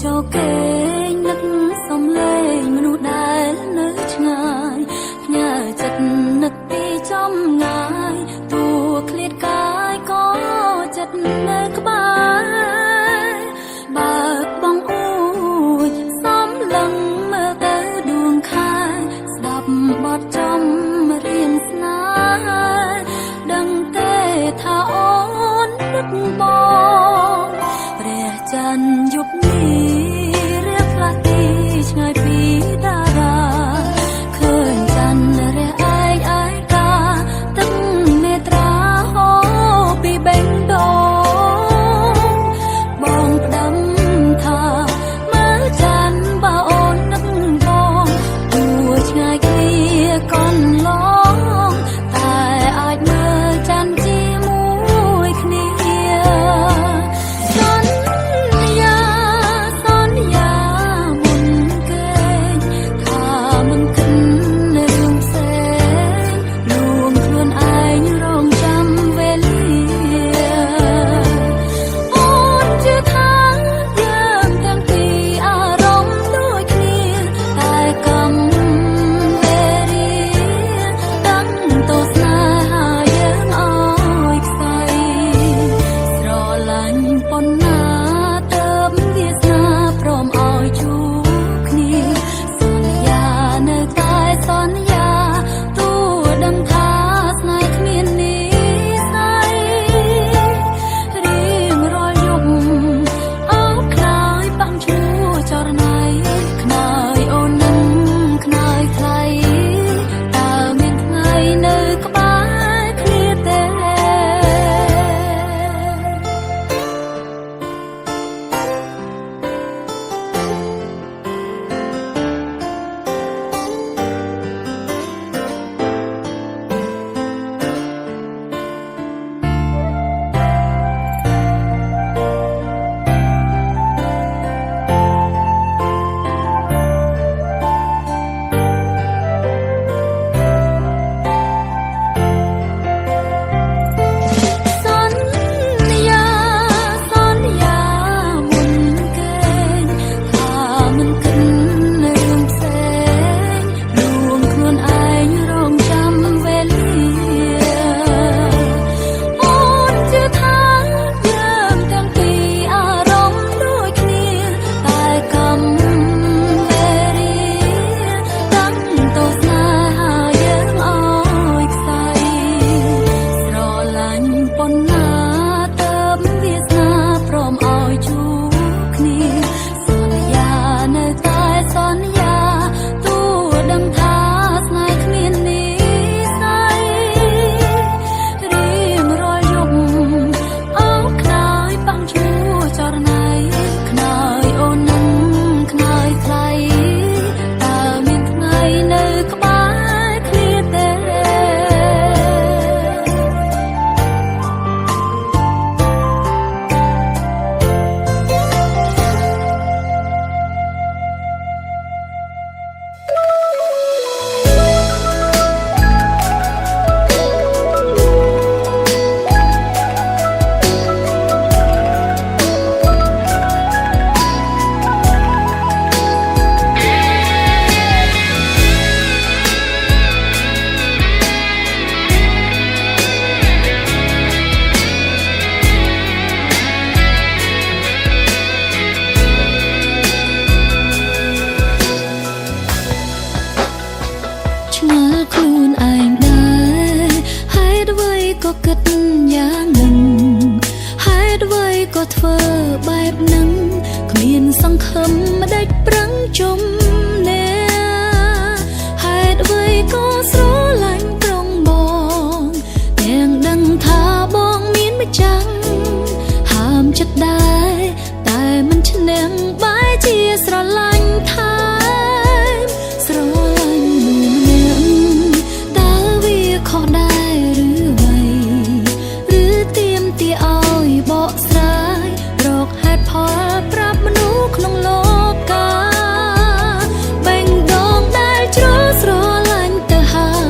ចូលគេងនឹកសំឡេងមនុស្សដែលនៅឆ្ងាយផ្ញើចិត្តនឹកពីចំងាយទួឃ្លាតកាយក៏ចិត្តនៅក្បែរបើកបងអួចសំឡឹងមើលទៅដួងខែស្ដាប់បទចំរៀងស្នេហ៍ដឹងទេថាអូននឹកបងព្រះច័ន្ទយប់នេះរៀបផ្លាស់ទីឆ្ងាយពីតារាឃើញច័ន្ទរះឯកាទឹកនេត្រាហូរពីបេះដូងបងផ្ដាំថាមើលច័ន្ទបើអូននឹកបងទោះឆ្ងាយគ្នាកន្លងតែអាចមើលច័ន្ទជាមួយគ្នាក៏គិតយ៉ាងនឹងហេតុអ្វីក៏ធ្វើបែបនឹងគ្មានសង្ឃឹមមិនដេចប្រឹងជុំនេហេតុអ្វីក៏ស្រឡាញ់ត្រង់បងទាំងដឹងថាបងមានម្ចាស់ហាមចិត្តដែរតែមិនឈ្នះបែរជាស្រឡាញ់ថាស្រឡាញ់នឹងតើវាខុសដែរឲ្យបកស្រាយរកហេតុផលប្រាប់មនុស្សក្នុងលោកាបេងដងដែលជ្រុលស្រឡាញ់ទៅហើយ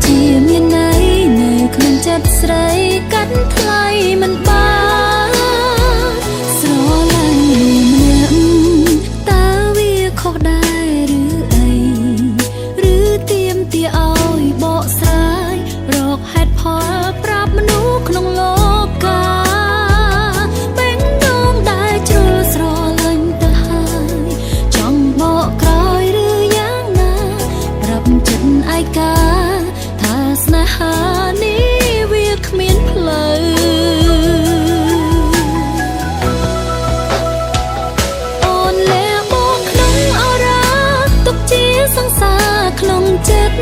ជាមានន័យនៅក្នុងចិត្តស្រីកាត់ថ្លៃមិនបានស្រឡាញ់ម្នាក់តើវាខុសដែរឬអីឬទាមទារឲ្យបកស្រាយរកហេតុផលប្រាប់មនុស្សក្នុងលោកាពេញដងដែលជ្រុលស្រឡាញ់ទៅហើយចង់បកក្រោយឬយ៉ាងណាប្រាប់ចិត្តឯកាថាស្នេហានេះវាគ្មានផ្លូវអូនលែមកក្នុងអរ៉ាទុកជាសង្សារក្នុងចិត្ត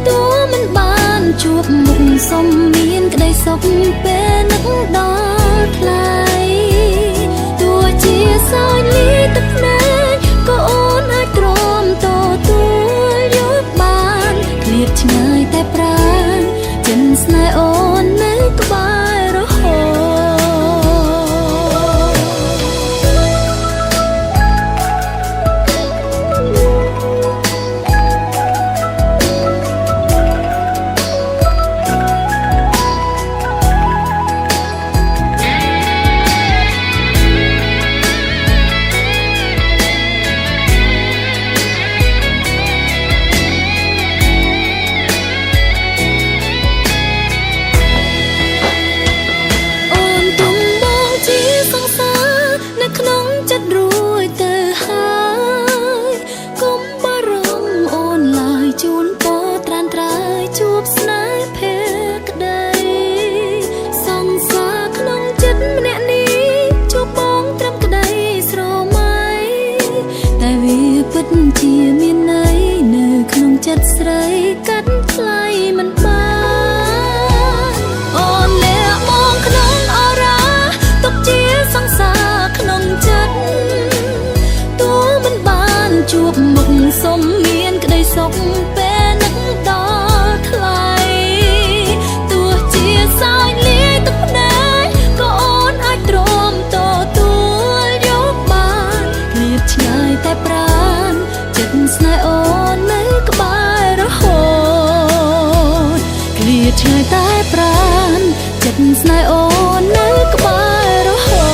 តួមិនបានជួបមុខសុំមានក្តីសុខពេលនឹកដល់ថ្លៃទោះជាសោយលីទឹកភ្នែកក៏អូនអាចទ្រាំតទួលយកបានឃ្លាតឆ្ងាយតែប្រាណចិនស្នេហ៍អូននៅក្បែររហូតក្នុងចិត្តរួចទៅហើយកុំបារម្ភអូនឡើយជូនពរត្រានត្រើយជួបស្នេហ៍ភក្តីសង្សារក្នុងចិត្តម្នាក់នេះជួបបងត្រឹមក្តីស្រមៃតែវាពិតជាមានន័យនៅក្នុងចិត្តស្រីកាត់ថ្លៃមិនបានអូនលែកមកក្នុងអរ៉ាទុកជាសង្សារក្នុងចិត្តតួមិនបានជួបមុខសុំមានក្តីសុខពេលនឹកដល់ថ្លៃទោះជាសោយលាយទឹកភ្នែកក៏អូនអាចទ្រាំតទួលយកបានឃ្លាតឆ្ងាយតែប្រាណចិត្តស្នេហ៍អូននៅក្បែររហូតឃ្លាតឆ្ងាយតែប្រាណចិត្តស្នេហ៍អូននៅក្បែររហូត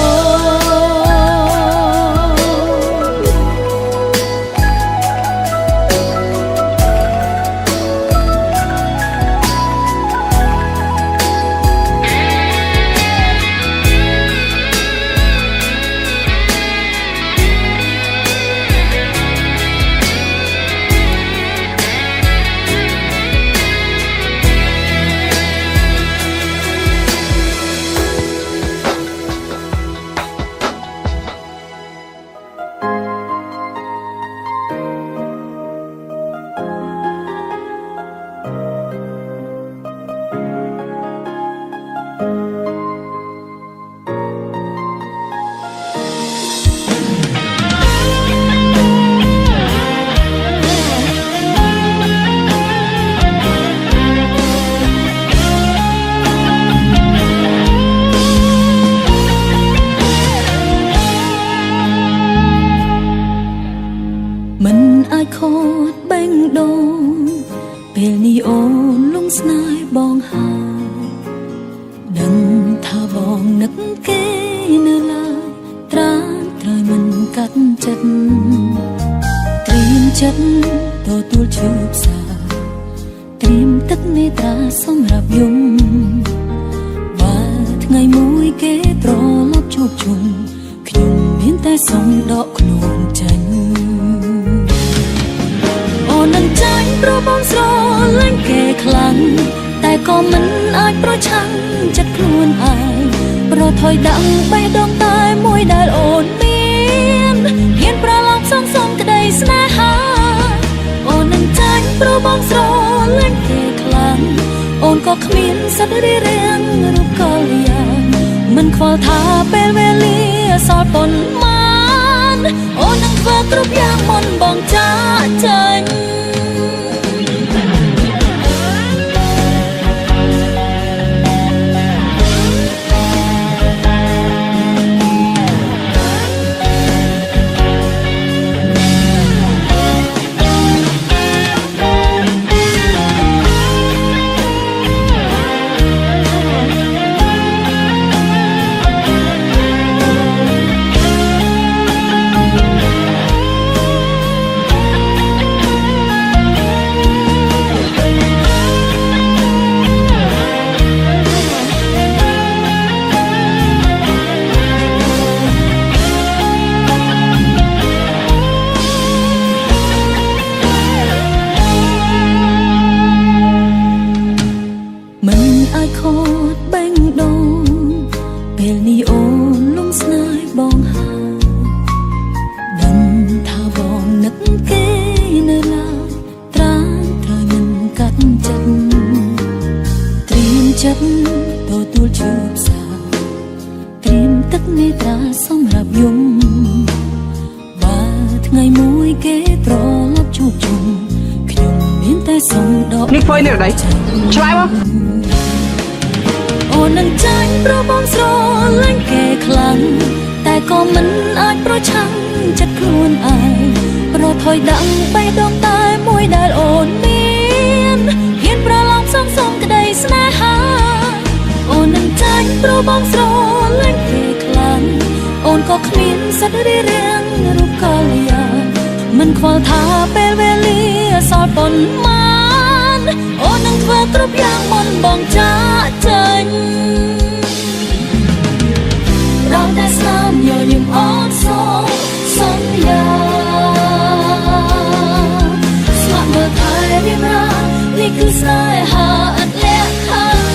មិនអាចខូចបេះដូងពេលនេះអូនលងស្នេហ៍បងហើយដឹងថាបងនឹកគេនៅឡើយត្រានត្រើយមិនកាត់ចិត្តត្រៀមចិត្តទទួលឈឺផ្សាត្រៀមទឹកនេត្រាសម្រាប់យំបើថ្ងៃមួយគេត្រឡប់ជួបជុំខ្ញុំមានតែសុំដកខ្លួនចេញអូននឹងចាញ់ព្រោះបងស្រឡាញ់គេខ្លាំងតែក៏មិនអាចប្រឆាំងចិត្តខ្លួនឯងប្រថុយដាក់បេះដូងតែមួយដែលអូនមានហ៊ានប្រឡងសងសំក្តីស្នេហាអូននឹងចាញ់ព្រោះបងស្រឡាញ់គេខ្លាំងអូនក៏គ្មានសិទ្ធិរៀបរៀងរូបកលយ៉ាងមិនខ្វល់ថាពេលវេលាសល់ប៉ុន្មានអូននឹងធ្វើគ្រប់យ៉ាងមុនបងចាកចេញ អូ តបេងដូងពេលនេះអូនលំស្នេហ៍បងហើយដឹងថាបងនឹកគេនៅឡើយត្រាំត្រូវមិនកាត់ចិត្តត្រៀមចិត្តទទួលជួបសាត្រៀមទឹកនេត្រាសម្រាប់យំបើថ្ងៃមួយគេប្រឡប់ជួបជុំខ្ញុំមានតែសុំដកនេះធ្វើនេះអីឆ្លើយមកអូននឹងចាញ់ប្របងស្រលាញ់គេខ្លាំងតែក៏មិនអាចប្រឆាំងចិត្តខ្លួនឯងប្រថុយដឹងបេះដូងតែមួយដែលអូនមានហ៊ានប្រឡំសំក្តីស្នេហាអូននឹងចាញ់ប្របងស្រលាញ់គេខ្លាំងអូនក៏គ្មានសិទ្ធិរៀបរៀងរូបកល្យាមិនខ្វល់ថាពេលវេលាសល់ប៉ុន្មានអូននឹងធ្វើគ្រប់យ៉ាងមុនបងចាកចេញរងតែស្នាមញញឹមអត់សងសន្យាស្លាប់មើលថែរៀបរានេះគឺស្នេហាអត់លក្ខខណ្ឌ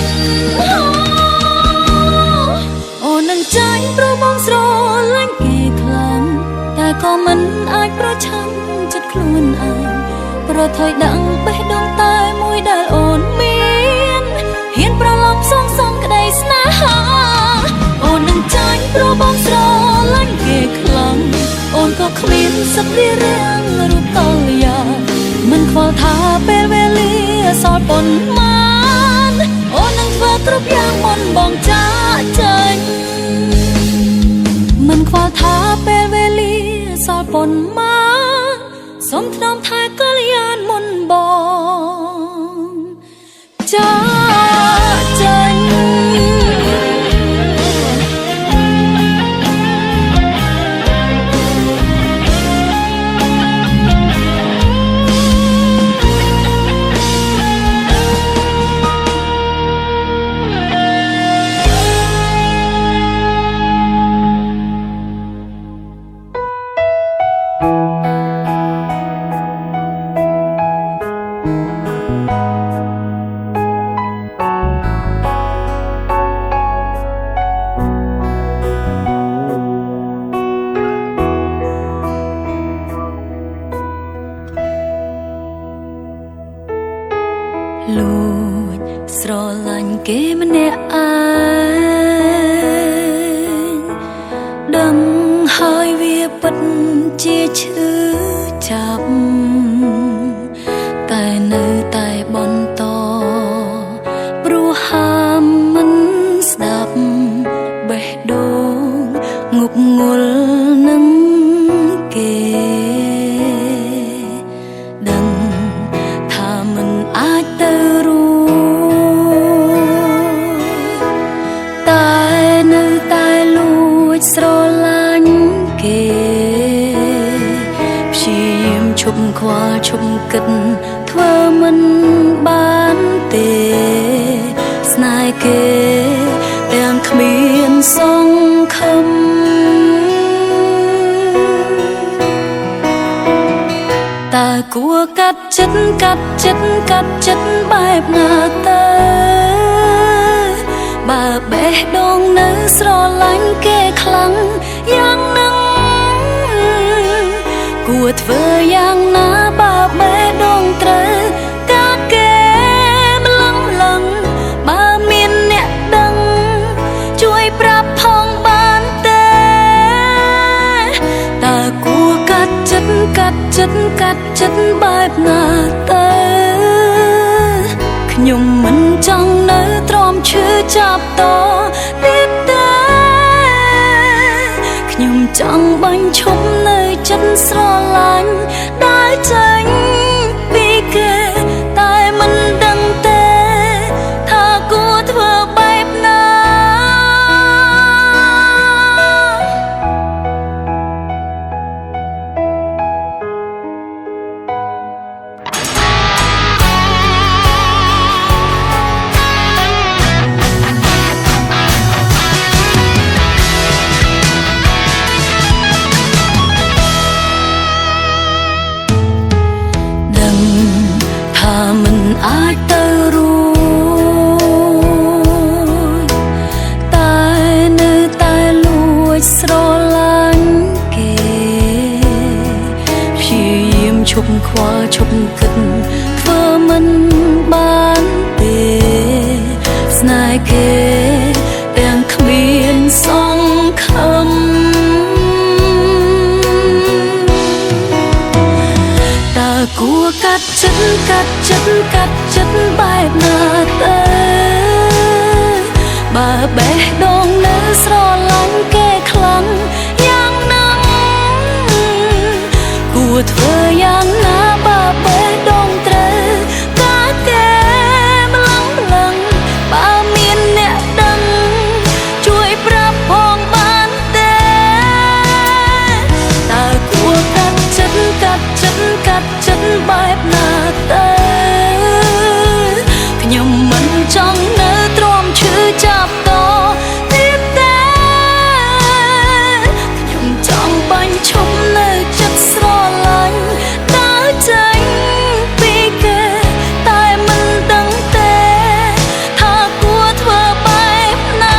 អូននឹងចាញ់ប្របងស្រលាញ់គេខ្លាំងតែក៏មិនអាចប្រឆាំងចិត្តខ្លួនឯងប្រថុយដឹងបេះដូងតែមួយដែលអូនមានហ៊ានប្រឡំសំក្តីស្នេហាអូននឹងចាញ់ប្របងស្រលាញ់គេខ្លាំងអូនក៏គ្មានសិទ្ធិរៀបរៀងរូបកល្យាមិនខ្វល់ថាពេលវេលាសល់ប៉ុន្មានអូននឹងធ្វើគ្រប់យ៉ាងមុនបងចាកចេញមិនខ្វល់ថាពេលវេលាសល់ប៉ុន្មានសូមថ្នមថែកល្យានមុនបងចាកចេញលួចស្រឡាញ់គេម្នាក់ឯងដឹងហើយវាពិតជាឈឺចាប់តែនៅតែបន្តព្រោះហាមមិនស្ដាប់បេះដូងងប់ងល់នឹងគេដឹងថាមិនអាចទៅរួចតែនៅតែលួចស្រឡាញ់គេព្យាយាមឈប់ខ្វល់ឈប់គិតធ្វើមិនបានទេស្នេហ៍គេទាំងគ្មានសង្ឃឹមតើគួរកាត់ចិត្តបែបណាទៅបើបេះដូងនៅស្រឡាញ់គេខ្លាំងយ៉ាងហ្នឹងគួរធ្វើយ៉ាងណាបើបេះដូងត្រូវកាគេម្លឹងបើមានអ្នកដឹងជួយប្រាប់ផងបានទេតើគួរកាត់ចិត្តបែបណាទៅខ្ញុំមិនចង់នៅទ្រាំឈឺចាប់តទៀតទេខ្ញុំចង់បាញ់ឈប់នៅចិត្តស្រឡាញ់ដែលចេញពីគេតែមិនដឹងទេថាគួរធ្វើបែបណា ទាំងគ្មានសង្ឃឹមតើគួរកាត់ចិត្តបែបណាទៅបើបេះដូងនៅស្រឡាញ់គេខ្លាំងយ៉ាងណាគួរធ្វើយ៉ាងណាបើបេះដូងត្រូវការគេម្លឹងបើមានអ្នកដឹងជួយប្រាប់ផងបានទេតើគួរកាត់ចិត្តបែបណាទៅខ្ញុំមិនចង់នៅទ្រាំឈឺចាប់តទៀតទេខ្ញុំចង់បាញ់ឈប់នៅចិត្តស្រឡាញ់តើចេញពីគេតែមិនដឹងទេថាគួរធ្វើបែបណា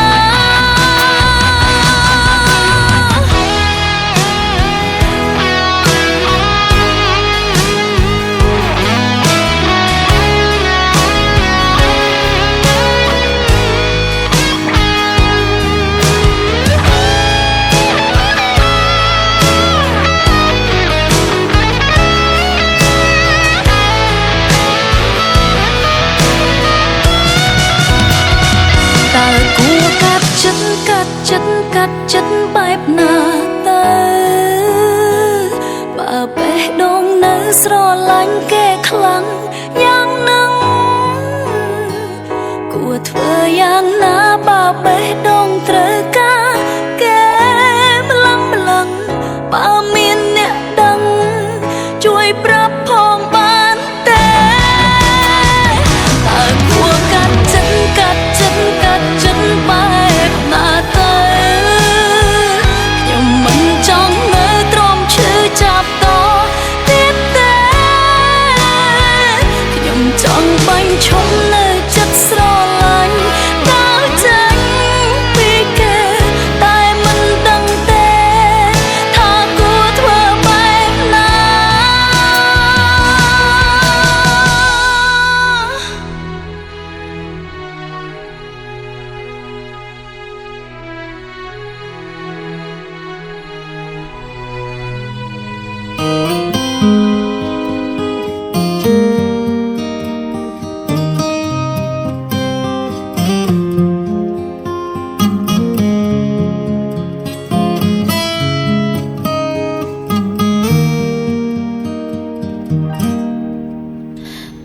កាត់ចិត្តបែបណាទៅបើបេះដូងនៅស្រឡាញ់គេខ្លាំងយ៉ាងហ្នឹងគួរធ្វើយ៉ាងណាបើបេះដូងត្រូវការគេម្លឹងបើមានអ្នកដឹងជួយប្រាប់ផងបានទេតើគួរកាត់ចិត្តបែបណាទៅខ្ញុំមិនចង់នៅទ្រាំឈឺចាប់តទៀតទេខ្ញុំចង់បាញ់ឈប់នៅចិត្តស្រឡាញ់ដើរចេញពីគេតែមិនដឹងទេថាគួរធ្វើបែបណា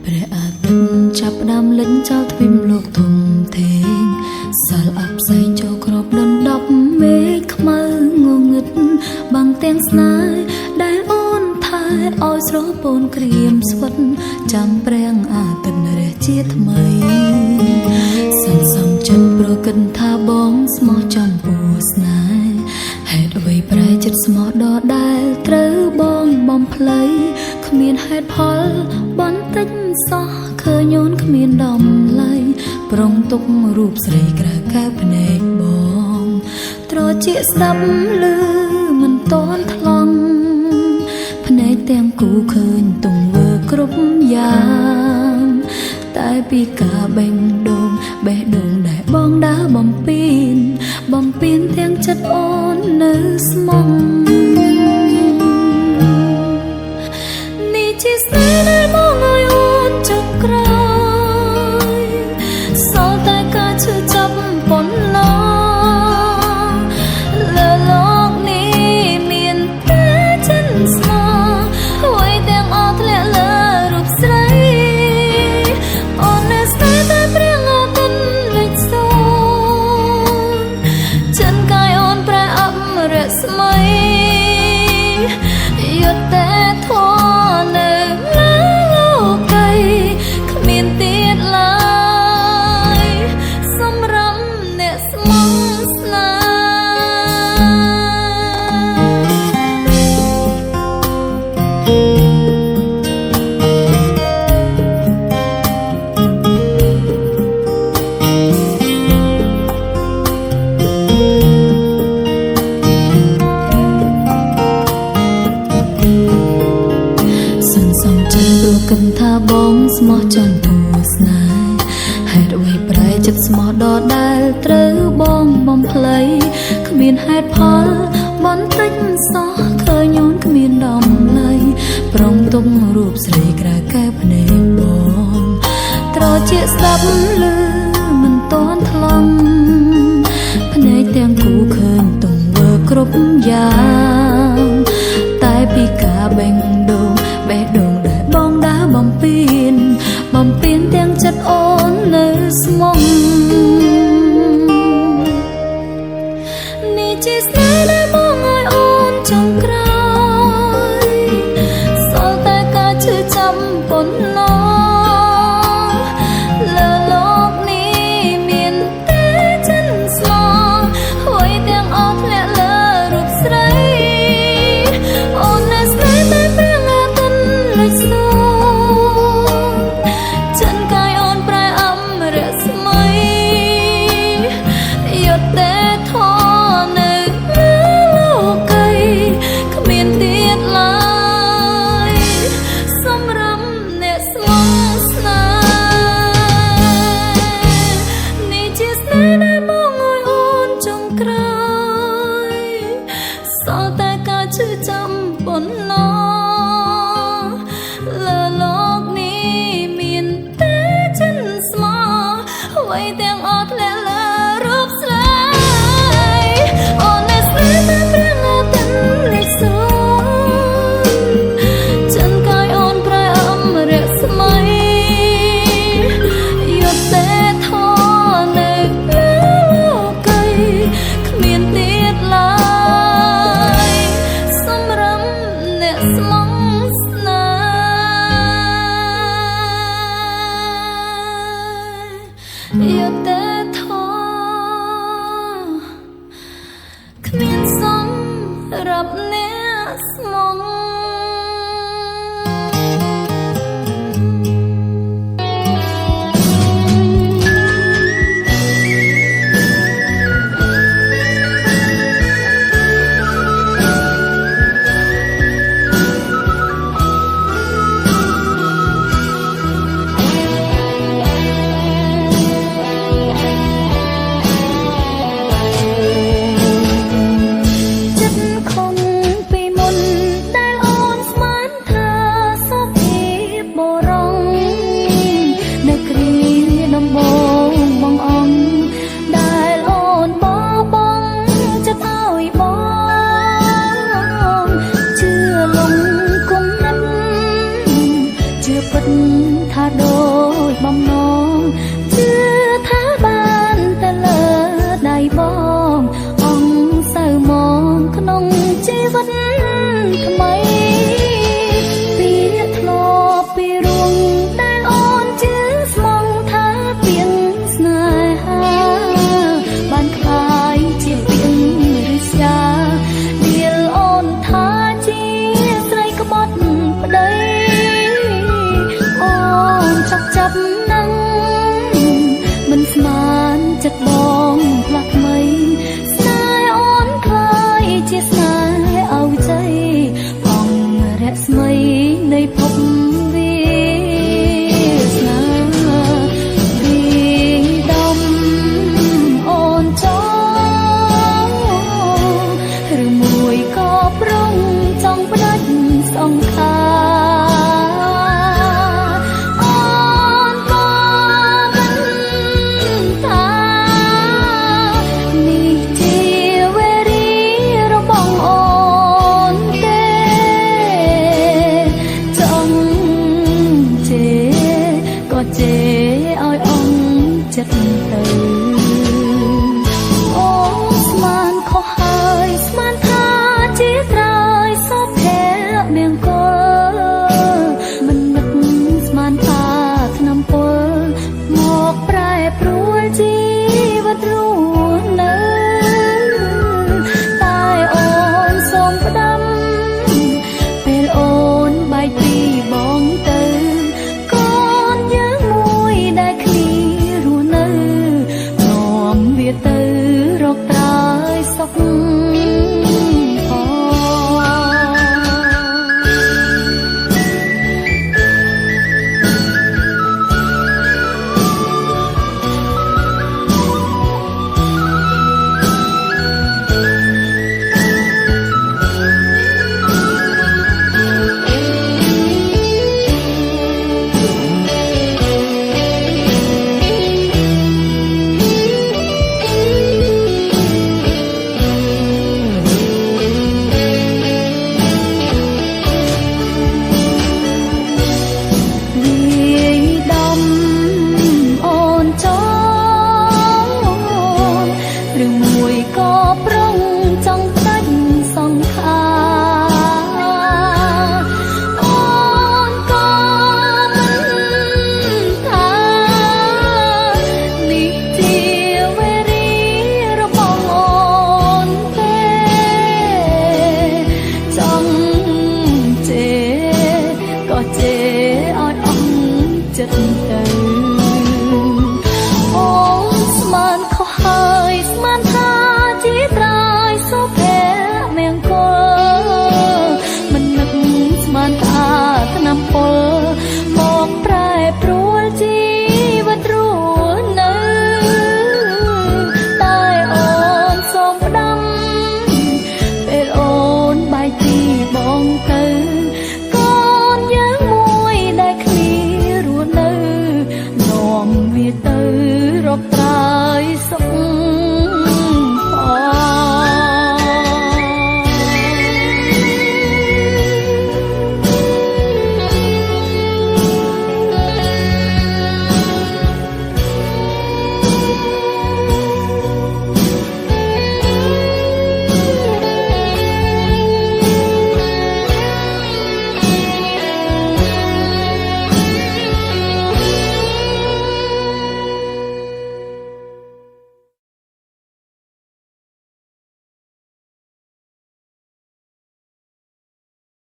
ព្រះអាទិត្យចាប់ផ្ដើមលិចចោលទ្វីបលោកធំធេងសាលអបផ្សែងចូលគ្របដណ្ដប់មេឃខ្មៅងងឹតបាំងទាំងស្នេហ៍ដែលអូនថែឲ្យស្រពោនក្រៀមស្វិតចាំប្រាំងអាទិត្យរះជាថ្មីសន្សំចិត្តប្រកិនថាបងស្មោះចំពោះស្នេហ៍ហេតុអ្វីប្រែចិត្តស្មោះដដែលត្រូវបងបំភ្លៃគ្មានហេតុផលបន្តិចសោះឃើញអូនគ្មានដំឡៃប្រុងទុករូបស្រីក្រៅកែវភ្នែកបងត្រជាស្ដាប់ឮមិនតន់ថ្លង់ភ្នែកទាំងគូឃើញទង្វើគ្រប់យ៉ាងតែពីការបេះដូងដែលបងដើរបំពេញទាំងចិត្តអូននៅស្មងនេះជាស្នេហ៍ដែលមកឲ្យអូនចុកក្រោយសល់តែការឈឺចាប់ប៉ុណ្ណោះលើលោកនេះមានតែចិនស្មោះហើយទាំងអស់ធ្លាក់លើរូបស្រីអូននៅស្នេហ៍តែព្រៀងអាទិត្យលេចសូន្យចិនកាយអូនប្រែអប់រស្មីយុទ្ធតែធននៅលើលោកីគ្មានទៀតឡើយសម្រាប់អ្នកស្មោះស្នេគិនថាបងស្មោះចំពោះស្នេហ៍ហេតុអ្វីប្រែចិត្តស្មោះដដែល ត្រូវបងបំភ្លៃគ្មានហេតុផលបន្តិចសោះឃើញអូនគ្មានដំឡៃប្រងទុករូបស្រីក្រៅកែភ្នែកបងត្រជាស្ដាប់ឮមិនតន់ថ្លង់ភ្នែកទាំងគូឃើញទង្វើគ្រប់យ៉ាងតែពីការបេះដូងដែលបងដើរបំពេញទាំងចិត្តអូននៅស្មងនេះជាស្នេហ៍ដែលបងឲ្យអូនចុងក្រោយសល់តែការឈឺចាំប៉ុណ្ណោះលើលោកនេះមានតែចិនស្មោះហើយទាំងអស់ធ្លាក់លើរូបស្រីអូននៅស្នេហ៍តែពេលងាតិនលេចសោចិនកាយអូនប្រែអំរស្មីយកតែធននៅលើលោកីគ្មានទៀតឡើយសម្រាប់អ្នកស្មោះស្នេហ៍នេះជាស្នេហ៍ដែលបងឲ្យអូនចុងក្រោយសល់តែការឈឺចាំប៉ុណ្ណោះលើលោកនេះមានតែចិនស្មោះហើយទាំងអស់ធ្លាក់លើរូបស្រីអូននៅស្នេហ៍តែព្រាងលើទិនលេចសូចិនកាយអូនប្រែអំរស្មីយកតែធននៅលើលោកីគ្មានទៀតឡើយសម្រាប់អ្នកស្មោះស្នេហ៍យកតែធនគ្មានសម្រាប់អ្នកស្មោះចិត្តខំ ទៅរកត្រើយសុខ